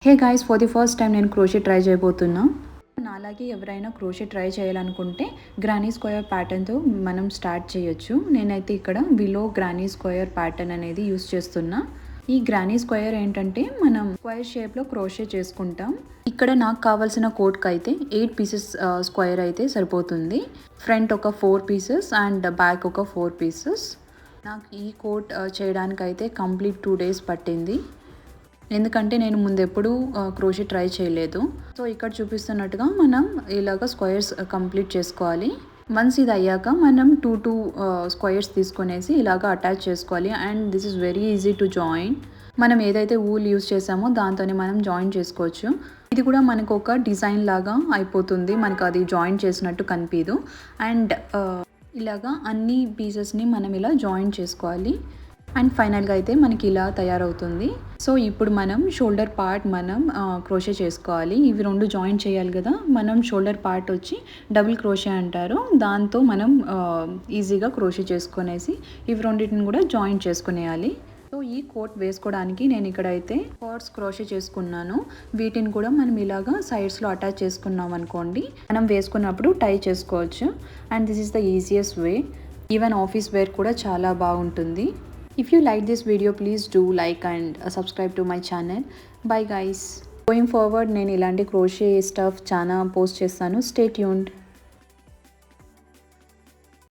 Hey guys, for the first time నేను crochet try చేయబోతున్నా. నాలాగే ఎవరైనా క్రోషే ట్రై చేయాలనుకుంటే గ్రానీ స్క్వేర్ ప్యాటర్న్తో మనం స్టార్ట్ చేయొచ్చు. నేనైతే ఇక్కడ బిలో గ్రానీ స్క్వేర్ ప్యాటర్న్ అనేది యూస్ చేస్తున్నా. ఈ గ్రానీ స్క్వేర్ ఏంటంటే మనం స్క్వేర్ షేప్లో క్రోషే చేసుకుంటాం. ఇక్కడ నాకు కావాల్సిన కోట్కి అయితే 8 పీసెస్ స్క్వేర్ అయితే సరిపోతుంది. ఫ్రంట్ ఒక 4 పీసెస్ అండ్ బ్యాక్ ఒక 4 పీసెస్. నాకు ఈ కోట్ చేయడానికి అయితే కంప్లీట్ 2 days పట్టింది. ఎందుకంటే నేను ముందెప్పుడు క్రోషే ట్రై చేయలేదు. సో ఇక్కడ చూపిస్తున్నట్టుగా మనం ఇలాగ స్క్వేర్స్ కంప్లీట్ చేసుకోవాలి. వన్స్ ఇది అయ్యాక మనం 2 స్క్వేర్స్ తీసుకునేసి ఇలాగ అటాచ్ చేసుకోవాలి. And this is very easy to join. మనం ఏదైతే ఊల్ యూస్ చేసామో దాంతోనే మనం జాయిన్ చేసుకోవచ్చు. ఇది కూడా మనకు ఒక డిజైన్ లాగా అయిపోతుంది, మనకు అది జాయిన్ చేసినట్టు కనిపించదు. అండ్ ఇలాగా అన్ని పీసెస్ని మనం ఇలా జాయిన్ చేసుకోవాలి. అండ్ ఫైనల్గా అయితే మనకి ఇలా తయారవుతుంది. సో ఇప్పుడు మనం షోల్డర్ పార్ట్ మనం క్రోషే చేసుకోవాలి. ఇవి రెండు జాయిన్ చేయాలి కదా. మనం షోల్డర్ పార్ట్ వచ్చి డబుల్ క్రోషే అంటారు. దాంతో మనం ఈజీగా క్రోషే చేసుకునేసి ఇవి రెండింటిని కూడా జాయిన్ చేసుకునేయాలి. సో ఈ కోట్ వేసుకోవడానికి నేను ఇక్కడైతే కార్డ్స్ క్రోషే చేసుకున్నాను. వీటిని కూడా మనం ఇలాగా సైడ్స్లో అటాచ్ చేసుకున్నాం అనుకోండి, మనం వేసుకున్నప్పుడు టై చేసుకోవచ్చు. And this is the easiest way. Even office wear కూడా చాలా బాగుంటుంది. If you like this video, please do like and subscribe to my channel. Bye guys. Going forward నేను ఇలాంటి క్రోషే స్టఫ్ చాలా పోస్ట్ చేస్తాను. Stay tuned.